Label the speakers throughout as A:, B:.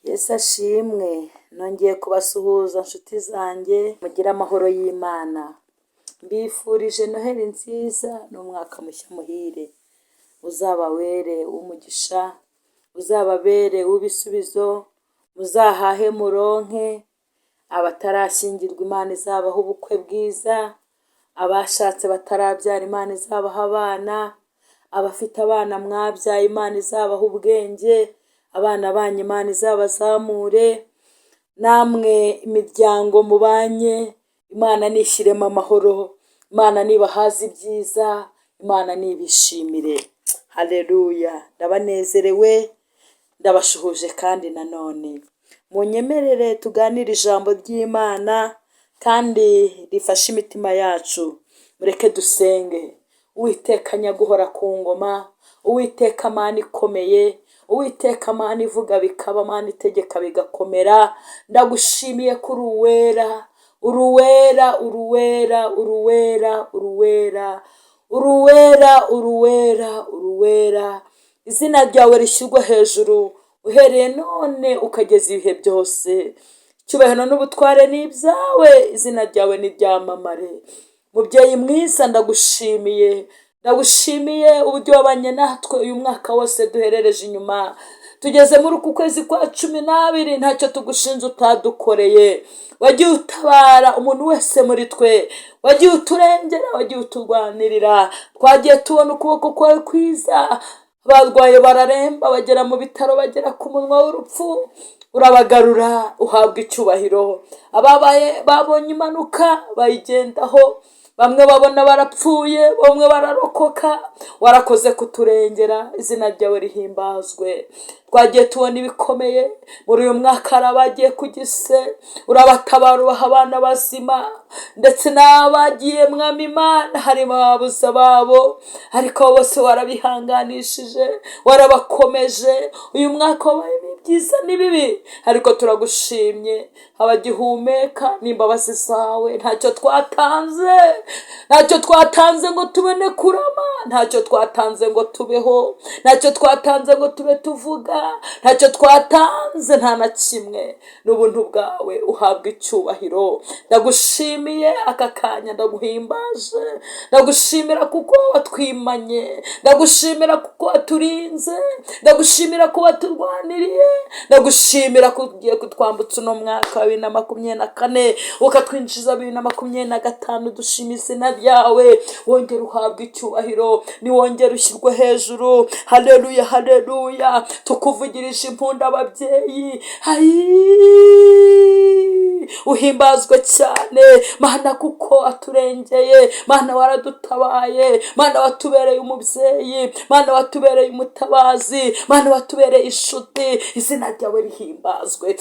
A: Yesu ashimwe. Nongeye kubasuhuza nshuti zanjye, mugire amahoro y'Imana. Mbifurije Noheli nziza n'umwaka mushya muhire. Uzabawere umugisha, uzababere w'ibisubizo, muzahahe muronke. Abatarashyingirwa Imana izabaha ubukwe bwiza, abashatse batarabyara Imana izabaha abana, abafite abana mwabyaye Imana izabaha ubwenge, abana banyu Imana izabazamure, namwe imiryango mubanye Imana nishyiremo amahoro, Imana nibahaze ibyiza, Imana nibishimire. Haleluya. Ndabanezerewe, ndabashuhuje kandi nanone munyemerere tuganire ijambo ry'Imana kandi rifashe imitima yacu. Mureke dusenge. Uwiteka nyaguhora ku ngoma, Uwiteka Mana ikomeye, Uwiteka Mana ivuga bikaba, Mana itegeka bigakomera. Ndagushimiye ko uruwera, uruwera, uruwera, uruwera, uruwera, uruwera, uruwera, uruwera. Izina ryawe rishyirwa hejuru uhereye none ukageza ibihe byose. Icyubahiro n'ubutware ni ibyawe, izina ryawe niryamamare. Mubyeyi mwiza ndagushimiye, ndagushimiye uburyo wabanye natwe uyu mwaka wose duherereje inyuma. Tugeze muri uku kwezi kwa 12, ntacyo tugushinja utadukoreye. Wagiye utabara umuntu wese muri twe, wagiye uturengera, wagiye uturwanirira. Twagiye tubona ukuboko kwawe kwiza, abarwaye bararemba bagera mu bitaro, bagera ku munwa w'urupfu, urabagarura, uhabwa icyubahiro. Ababaye babonye impanuka bayigendaho, bamwe babona barapfuye, bamwe bararokoka. Warakoze kuturengera, izina ryawe rihimbazwe. Twagiye tubona ibikomeye muri uyu mwaka, arabagiye kugise, urabatabara ubaha abana bazima, ndetse n'abagiye Mwami Imana harimo ababuze babo, ariko bose warabihanganishije, warabakomeje. Uyu mwaka wabaye byiza n'ibibi, ariko turagushimye. Abagihumeka n'imbabazi zawe, ntacyo twatanze, ntacyo twatanze ngo tubone kurama, ntacyo twatanze ngo tubeho, ntacyo twatanze ngo tube tuvuga, ntacyo twatanze, nta na kimwe. N'ubuntu bwawe uhabwa icyubahiro. Ndagushimiye aka kanya, ndaguhimbaje, ndagushimira kuko watwimanye, ndagushimira kuko waturinze, ndagushimira ko waturwaniriye, ndagushimira ko ugiye kutwambutsa uno mwaka wa 2024 ukatwinjiza 2025. Dushima izina ryawe, wongera uhabwa icyubahiro, ni wongera ushyirwe hejuru. Haleluya, haleluya. Tukuvugirije impundu ababyeyi, uhimbazwe cyane Mana, kuko aturengeye. Mana, waradutabaye, Mana, watubereye umubyeyi, Mana, watubereye umutabazi, Mana, watubereye inshuti. Izina ryawe rihimbazwe.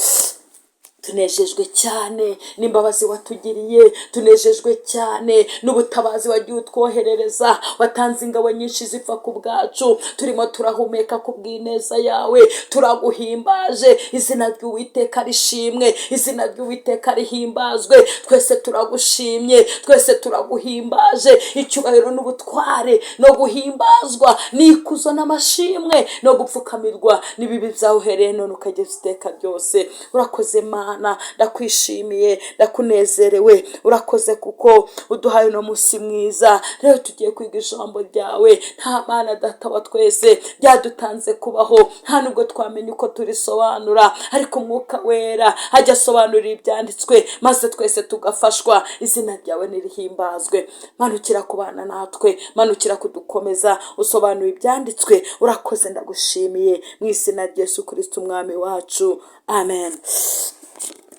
A: Tunejejwe cyane n'imbabazi watugiriye, tunejejwe cyane n'ubutabazi wagiye utwoherereza. Watanze ingabo nyinshi zipfa ku bwacu, turimo turahumeka ku bw'ineza yawe. Turaguhimbaje, izina ry'Uwiteka rishimwe, izina ry'Uwiteka rihimbazwe. Twese turagushimye, twese turaguhimbaje. Icyubahiro n'ubutware no guhimbazwa n'ikuzo n'amashimwe no gupfukamirwa n'ibibi byawe uhereye none ukageza iteka ryose. Urakoze Mana, ndakwishimiye, ndakunezerewe. Urakoze kuko uduhaye uno munsi mwiza. Rero tugiye kwiga ijambo ryawe. Nta Mana data wa twese byadutanze kubaho, nta nubwo twamenye uko turisobanura, ariko Mwuka Wera ajya asobanurira ibyanditswe, maze twese tugafashwa. Izina ryawe nirihimbazwe. Manukira kubana natwe, manukira kudukomeza, usobanura ibyanditswe. Urakoze, ndagushimiye mu izina rya Yesu Kristo umwami wacu, amen.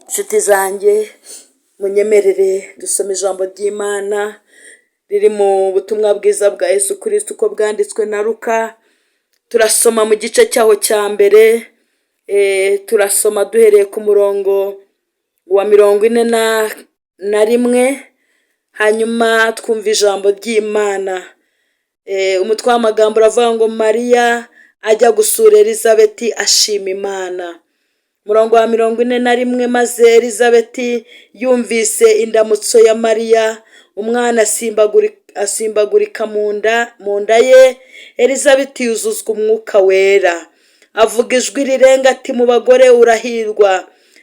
A: Nshuti zanjye, munyemerere dusome ijambo ry'Imana riri mu butumwa bwiza bwa Yesu Kristo uko bwanditswe na Luka. Turasoma mu gice cyaho cya mbere, turasoma duhereye ku murongo wa 41, hanyuma twumva ijambo ry'Imana. Umutwe w'amagambo uravuga ngo Mariya ajya gusura Elizabeti ashima Imana. Murongo wa 41, maze Elizabeti yumvise indamutso ya Mariya, umwana asimbagurika mu nda ye. Elizabeti yuzuzwa umwuka wera, avuga ijwi rirenga ati mu bagore urahirwa,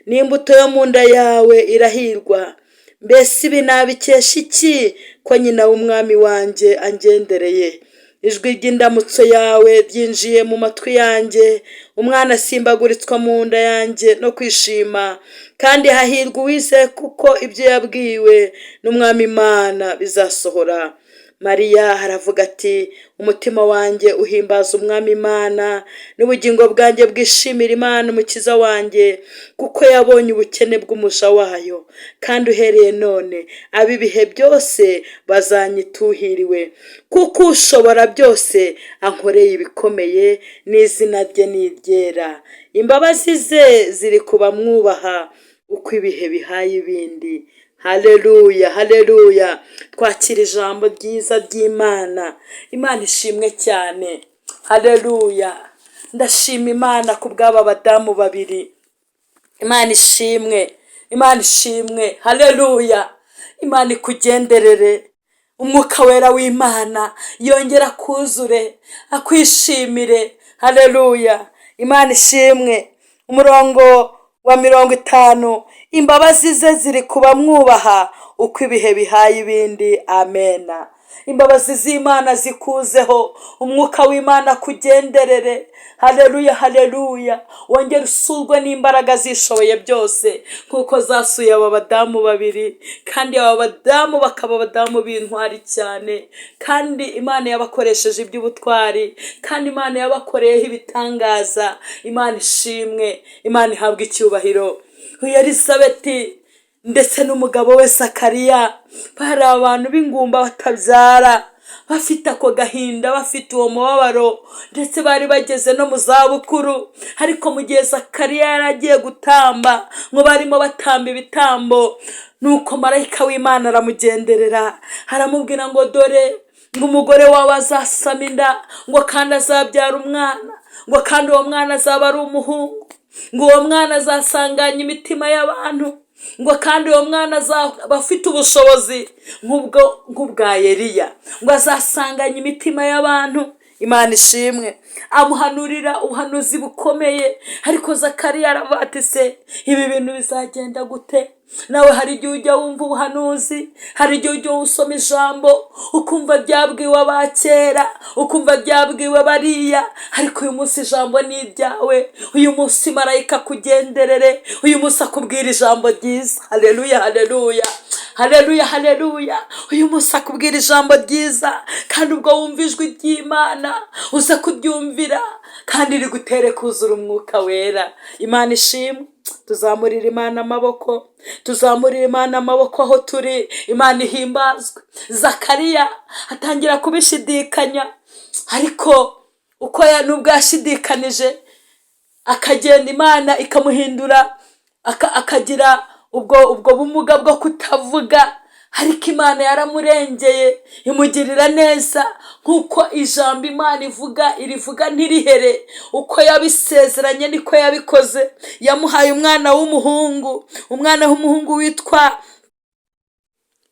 A: n'imbuto yo mu nda yawe irahirwa. Mbese ibi nabikesha iki ko nyina w'umwami wanjye angendereye? Ijwi ry'indamutso yawe ryinjiye mu matwi yanjye, umwana asimbaguritswa mu nda yanjye no kwishima. Kandi hahirwa uwizeye kuko ibyo yabwiwe n'umwami Imana bizasohora. Mariya haravuga ati umutima wanjye uhimbaza umwami Imana, n'ubugingo bwanjye bwishimira Imana umukiza wanjye, kuko yabonye ubukene bw'umuja wayo. Kandi uhereye none ab'ibihe byose bazanyita uhiriwe, kuko ushobora byose ankoreye ibikomeye, n'izina rye ni iryera. Imbabazi ze ziri ku bamwubaha, uko ibihe bihaye ibindi. Haleluya, haleluya. Twakira ijambo ryiza ry'Imana. Imana ishimwe cyane. Haleluya. Ndashima Imana ku bw'aba badamu babiri. Imana ishimwe, Imana ishimwe. Haleluya. Imana ikugenderere, umwuka wera w'Imana yongera kuzure, akwishimire. Haleluya. Imana ishimwe. Umurongo wa 50, imbabazi ze ziri kuba mwubaha, uko ibihe bihaye ibindi. Amena. Imbabazi z'Imana zikuzeho, umwuka w'Imana kugenderere. Haleluya, haleluya. Wongera usurwe n'imbaraga zishoboye byose nkuko zasuye aba badamu babiri, kandi aba badamu bakaba abadamu b'intwari cyane, kandi Imana yabakoresheje iby'ubutwari, kandi Imana yabakoreyeho ibitangaza. Imana ishimwe, Imana ihabwa icyubahiro. Elizabeti ndetse n'umugabo we Sakariya bari abantu b'ingumba batabyara, bafite ako gahinda, bafite uwo mubabaro, ndetse bari bageze no mu zabukuru. Ariko mu gihe Sakariya yaragiye gutamba, ngo barimo batamba ibitambo, nuko marayika w'Imana aramugenderera, aramubwira ngo dore ngo umugore wawe azasama inda, ngo kandi azabyara umwana, ngo kandi uwo mwana azaba ari umuhungu, ngo uwo mwana azasanganya imitima y'abantu, ngo kandi uwo mwana azaba afite ubushobozi nk'ubwa Eliya, ngo azasanganya imitima y'abantu. Imana ishimwe. Amuhanurira ubuhanuzi bukomeye. Ariko Zakariya aravuga ati se ibi bintu bizagenda gute? Nawe hari igihe ujya wumva ubuhanuzi, hari igihe ujya usoma ijambo ukumva ryabwiwe abakera, ukumva ryabwiwe bariya, ariko uyu munsi ijambo ni iryawe. Uyu munsi marayika kugenderere, uyu munsi akubwira ijambo ryiza. Haleluya, haleluya. Haleluya, haleluya. Uyu munsi akubwira ijambo ryiza, kandi ubwo wumva ijwi ry'Imana uza kuryumvira, kandi rigutere kuzura umwuka wera. Imana ishimwe. Tuzamurira Imana amaboko, tuzamurira Imana amaboko aho turi. Imana ihimbazwe. Zakariya atangira kubishidikanya, ariko uko nubwo yashidikanije akagenda, Imana ikamuhindura, akagira ubwo bumuga bwo kutavuga, ariko Imana yaramurengeye imugirira neza. Nkuko ijambo Imana ivuga irivuga ntirihere, uko yabisezeranye niko yabikoze. Yamuhaye umwana w'umuhungu witwa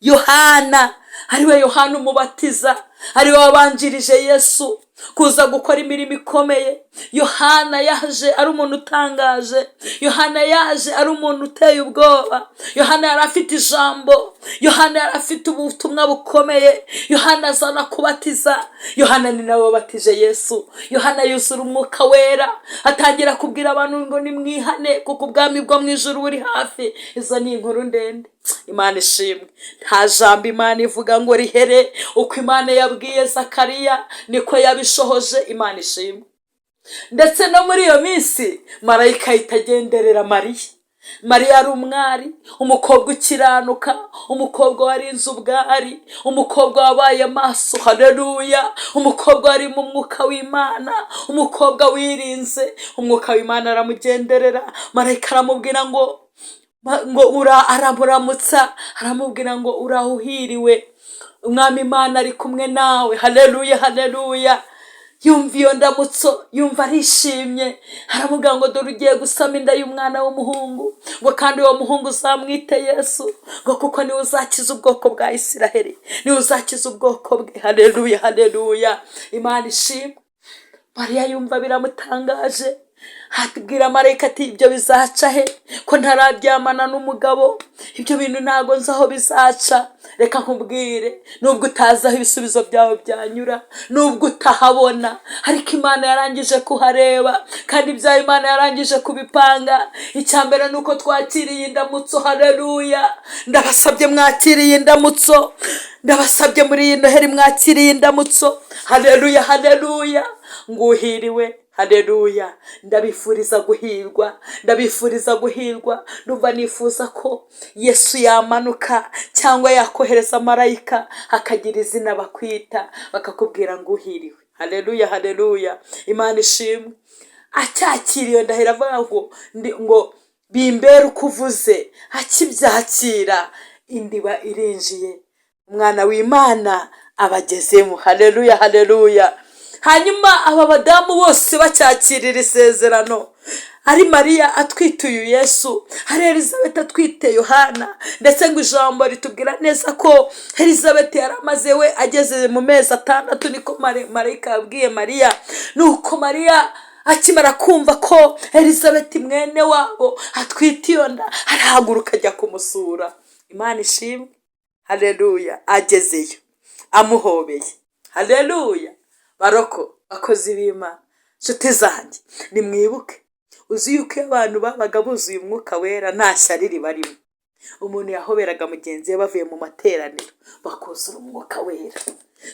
A: Yohana, ariwe Yohana umubatiza, ariwe wabanjirije Yesu kuza gukora imirimo ikomeye. Yohana yaje ari umuntu utangaje, Yohana yaje ari umuntu uteye ubwoba. Yohana yari afite ijambo, Yohana yari afite ubutumwa bukomeye. Yohana azana kubatiza, Yohana ni nawe wabatije Yesu. Yohana yuzura umwuka wera, atangira kubwira abantu ngo nimwihane kuko ubwami bwo mu ijuru buri hafi. Izo ni inkuru ndende. Imana ishimwe. Nta jambo Imana ivuga ngo rihere. Uko Imana yabwiye Zakariya niko yabishohoje. Imana ishimwe. Ndetse no muri iyo minsi marayika itagenderera Mariya. Mariya ari umwari, umukobwa ukiranuka, umukobwa warinze ubwari, umukobwa wabaye amaso. Haleluya. Umukobwa wari mu mwuka w'Imana, umukobwa wirinze. Umwuka w'Imana aramugenderera, marayika aramubwira ngo aramuramutsa, aramubwira ngo urahiriwe, umwami Imana ari kumwe nawe. Haleluya, haleluya. Yumva iyo ndamutso, yumva arishimye. Aramubwira ngo dore ugiye gusama inda y'umwana w'umuhungu, ngo kandi uwo muhungu uzamwite Yesu, ngo kuko niwe uzakiza ubwoko bwa Isiraheli, niwe uzakiza ubwoko bwe. Haleluya, haleluya. Imana ishimwe. Mariya yumva biramutangaje, hatubwira marayika ati ibyo bizaca he ko ntararyamana n'umugabo, ibyo bintu ntago nzi aho bizaca. Reka nkubwire, nubwo utazi aho ibisubizo byawe byanyura, nubwo utahabona, ariko Imana yarangije kuhareba, kandi ibyayo Imana yarangije kubipanga. Icyambere nuko twakiriye indamutso. Haleluya! Ndabasabye mwakiriye indamutso, ndabasabye muri iyi Noheri mwakiriye indamutso. Haleluya, haleluya! Nguhiriwe. Haleluya! Ndabifuriza guhirwa, ndabifuriza guhirwa. Ndumva nifuza ko Yesu yamanuka cyangwa yakohereza marayika akagira izina bakwita, bakakubwira ngo uhiriwe. Haleluya, haleluya! Imana ishimwe. Acyakiriye ndahera avuga ngo bimbere uko uvuze. Akibyakira indiba irinjiye, umwana w'Imana abagezemo. Haleluya, haleluya! Hanyuma aba badamu bose bacyakirira isezerano, ari Mariya atwite uyu Yesu, hari Elizabeth atwite Yohana, ndetse ngo ijambo ritubwira neza ko Elizabeth yaramaze we ageze mu mezi 6. Niko marayika yabwiye Mariya. Nuko Mariya akimara kumva ko Elizabeth mwene wabo atwite iyo nda, arahaguruka ajya kumusura. Imana ishimwe. Haleluya! Agezeyo amuhobeye. Haleluya! Baroko bakozi b'Imana, nshuti zanjye, nimwibuke, uzi yuko abantu babaga buzuye umwuka wera nta shyari ribarimo. Umuntu yahoberaga mugenzi we bavuye mu materaniro bakuzura umwuka wera.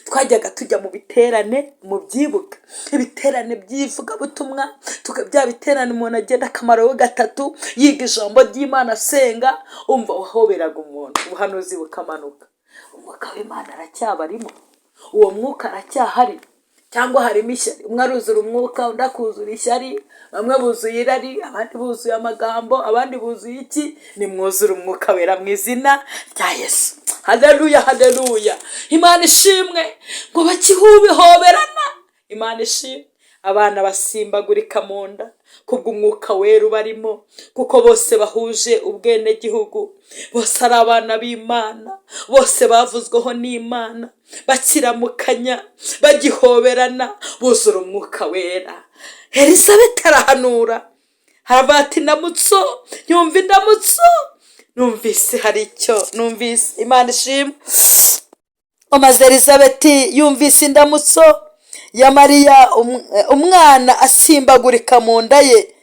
A: Twajyaga tujya mu biterane, mu byibuka ibiterane by'ivugabutumwa, bya biterane umuntu agenda akamaro 3 yiga ijambo ry'Imana asenga, umva wahoberaga umuntu, ubuhanuzi bukamanuka. Umwuka w'Imana aracyabarimo, uwo mwuka aracyahari. Cyangwa harimo ishyari, umwe aruzura umwuka, undi akuzura ishyari, bamwe buzuye irari, abandi buzuye amagambo, abandi buzuye iki. Nimwuzure umwuka wera mu izina rya Yesu. Haleluya, haleluya! Imana ishimwe. Ngo bakihubihoberana, Imana ishimwe. Abana basimbagurika mu nda kubw'umwuka wera ubarimo, kuko bose bahuje ubwene gihugu, bose ari abana b'Imana, bose bavuzweho n'Imana, bakiramukanya, bagihoberana, buzura umwuka wera. Elizabeth arahanura, haravuga ati indamutso, yumva indamutso. Numvise hari icyo numvise. Imana ishimwe. Omaze Elizabeth yumvise indamutso ya Mariya, umwana asimbagurika mu nda ye.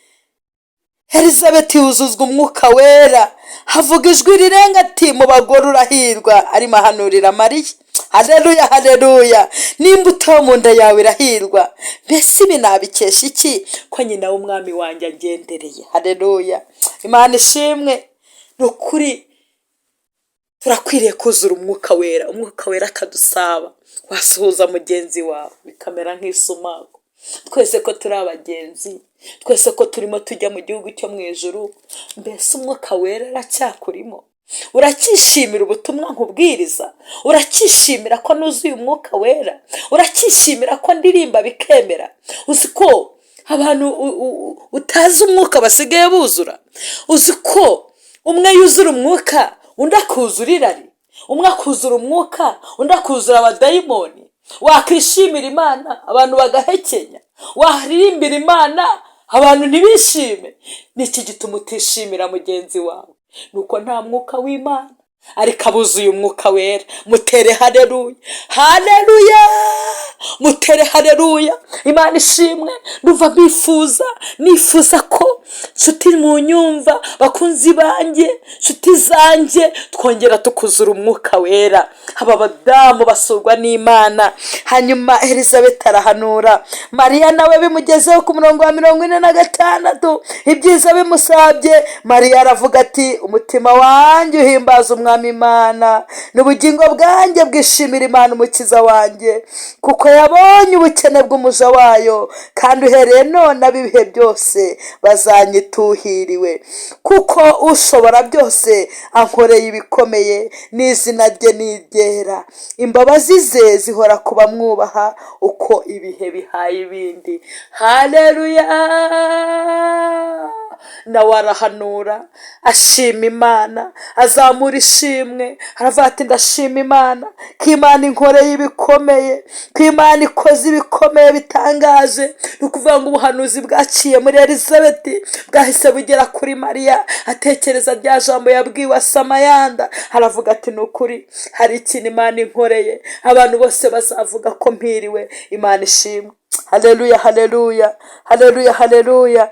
A: Elizabeth yuzuzwa umwuka wera, havuga ijwi rirenga ati mu bagore urahirwa. Arimo ahanurira Mariya. Haleluya, haleluya! N'imbuto yo mu nda yawe irahirwa. Mbese ibi nabikesha iki ko nyina w'umwami wanjye agendereye? Haleluya! Imana ishimwe. Nukuri turakwiriye kuzura umwuka wera. Umwuka wera akadusaba, wasuhuza mugenzi wawe bikamera nk'isumago. Twese ko turi abagenzi, twese ko turimo tujya mu gihugu cyo mu ijuru. Mbese umwuka wera aracyakurimo? Urakishimira ubutumwa nkubwiriza? Urakishimira ko nuzuye umwuka wera? Urakishimira ko ndirimba bikemera? Uzi ko abantu utazi umwuka basigaye buzura? Uzi ko umwe yuzura umwuka undi akuzura irari, umwe akuzura umwuka undi akuzura abadayimoni? Wakwishimira Imana abantu bagahekenya, waririmbira Imana abantu ntibishime? Niki gituma utishimira mugenzi wawe? Nuko nta mwuka w'Imana, ariko abuzuye umwuka wera. Mutere haleluya, haleluya! Mutere haleluya! Imana ishimwe. Ndumva nifuza ko nshuti mu nyumva, bakunzi banjye, nshuti zanjye, twongera tukuzura umwuka wera. Aba badamu basurwa n'Imana. Hanyuma Elizabeth arahanura, Mariya nawe bimugezeho ku murongo wa 46, ibyiza bimusabye. Mariya aravuga ati umutima wanjye uhimbaza umwami Imana, n'ubugingo bwanjye bwishimira Imana umukiza wanjye, kuko yabonye ubukene bw'umuja wayo, kandi uhereye none abibihe byose bazanyituhiriwe. Kuko ushobora byose ankoreye ibikomeye, n'izina rye niryera. Imbabazi ze zihora ku bamwubaha, uko ibihe bihaye ibindi. Haleluya! nawe arahanura ashima Imana, azamura ishimwe, aravuga ati ndashima Imana ko Imana inkoreye ibikomeye, ko Imana ikoze ibikomeye bitangaje. Ni ukuvuga ngo ubuhanuzi bwaciye muri Elizabeti bwahise bugera kuri Mariya. Atekereza rya jambo yabwiwe Samayanda, aravuga ati ni ukuri hari ikintu Imana inkoreye, abantu bose bazavuga ko mpiriwe. Imana ishimwe. Haleluya, haleluya, haleluya, haleluya.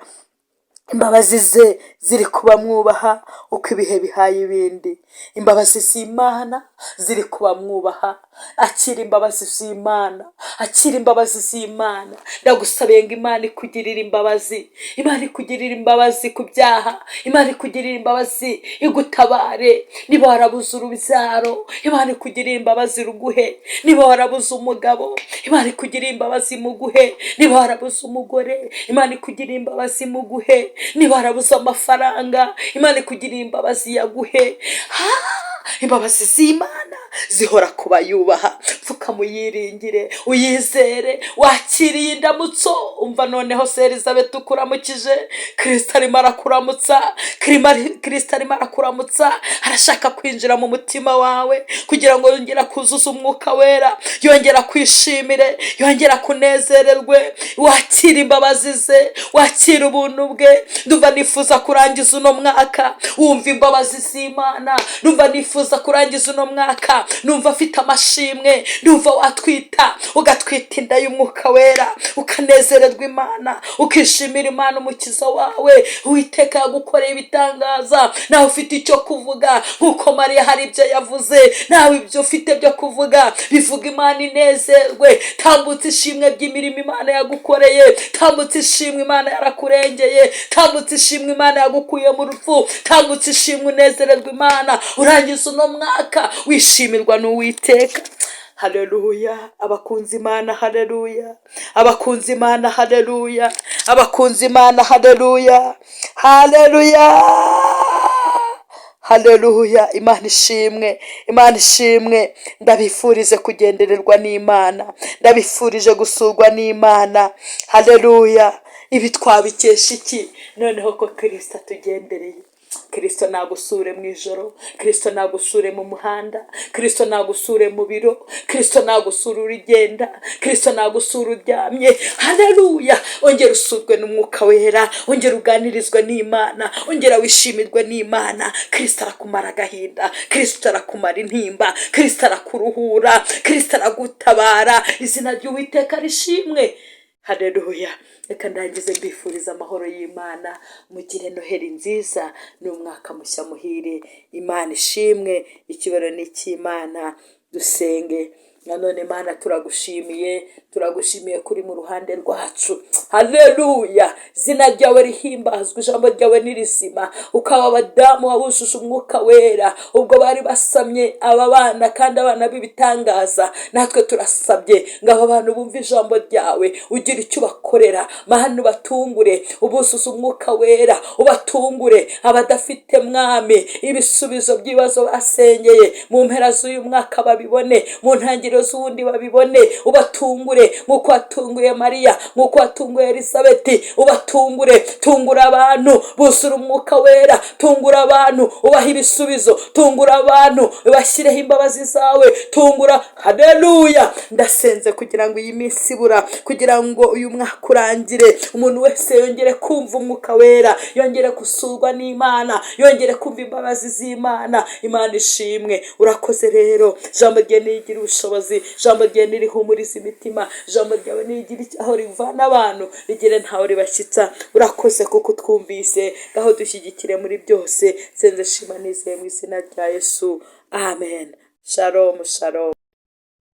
A: Imbabazi ze ziri kuba mwubaha uko ibihe bihaye ibindi. Imbabazi z'Imana ziri kuba mwubaha. Akira imbabazi z'Imana, akira imbabazi z'Imana. Ndagusabiye ngo Imana ikugirire imbabazi, Imana ikugirire imbabazi ku byaha, Imana ikugirire imbabazi igutabare. Niba warabuze urubyaro, Imana ikugirire imbabazi ruguhe. Niba warabuze umugabo, Imana ikugirire imbabazi muguhe. Niba warabuze umugore, Imana ikugirire imbabazi muguhe. Niba warabuze amafaranga, Imana ikugirire imbabazi yaguhe. Imbabazi z'Imana zihora kuba yubaha. Pfuka muyiringire, uyizere, wakiriye indamutso. Umva noneho se Elizabeth ukuramukije, Kristo arimo arakuramutsa, Kristo arimo arakuramutsa. Arashaka kwinjira mu mutima wawe kugira ngo yongera kuzuza umwuka wera, yongera kwishimire, yongera kunezererwe. Wakira imbabazi ze, wakira ubuntu bwe. Ndumva nifuza kurangiza uno mwaka wumva imbabazi z'Imana, ndumva nifuza kurangiza uno mwaka numva afite amashimwe. Ndumva watwita ugatwita inda y'umwuka wera, ukanezererwa Imana, ukishimira Imana umukiza wawe. Uwiteka yagukoreye ibitangaza, nawe ufite icyo kuvuga nkuko Mariya hari ibyo yavuze. Nawe ibyo ufite byo kuvuga bivuga Imana inezerwe. Tambutse ishimwe by'imirimo Imana yagukoreye, tambutse ishimwe Imana yarakurengeye, tambutse ishimwe Imana yagukuye mu rupfu, tambutse ishimwe unezererwa Imana. Urangiza uno mwaka wishimirwa n'Uwiteka. Haleluya. Abakunzi Imana, haleluya. Abakunzi Imana, haleluya. Abakunzi Imana, haleluya. Haleluya, haleluya. Imana ishimwe, Imana ishimwe. Ndabifurije kugendererwa n'Imana, ndabifurije gusurwa n'Imana. Haleluya. Ibi twabikesha iki? Noneho ko Kristo atugendereye. Kristo nagusure mu ijoro, Kristo nagusure mu muhanda, Kristo nagusure mu biro, Kristo nagusure urigenda, Kristo nagusure uryamye. Haleluya. Ongera usurwe n'umwuka wera, ongera uganirizwe n'Imana, ongera wishimirwe n'Imana. Kristo arakumara agahinda, Kristo arakumara intimba, Kristo arakuruhura, Kristo aragutabara. Izina ry'Uwiteka rishimwe. Haleluya. Reka ndangize mbifuriza amahoro y'Imana. Mugire Noheli nziza n'umwaka mushya muhire. Imana ishimwe. Ikibero ni cy'Imana. Dusenge. Nanone Mana turagushimiye kuri mu ruhande rwacu. Haleluya. Zina ryawe rihimbazwe, ijambo ryawe nirizima. Ukaba abadamu wabujuje umwuka wera ubwo bari basamye aba bana, kandi abana b'ibitangaza. Natwe turasabye ngo aba bantu bumve ijambo ryawe, ugira icyo bakorera. Mana ubatungure, ubuzuze umwuka wera, ubatungure. Abadafite mwami ibisubizo by'ibibazo basengeye mu mpera z'uyu mwaka babibone, mu ntangiriro z'uwundi babibone. Ubatungure nk'uko watunguye Mariya, nk'uko watunguye Elizabeti. Ubatungure, tungura abantu buzura umwuka wera, tungura abantu ubaha ibisubizo, tungura abantu ubashyireho imbabazi zawe, tungura. Haleluya. Ndasenze kugira ngo iyi minsi ibura, kugira ngo uyu mwaka urangire, umuntu wese yongere kumva umwuka wera, yongere gusurwa n'Imana, yongere kumva imbabazi z'Imana. Imana ishimwe. Urakoze rero. Jambo rye nigira ubushobozi, jambo rye nirihumuriza imitima, jambo ryawe nigira aho rivana abantu, rigire ntaho ribashyitsa. Urakoze kuko twumvise, gaho dushyigikire muri byose. Senze shima nizeye mu izina rya Yesu. Amen. Shalom, shalom.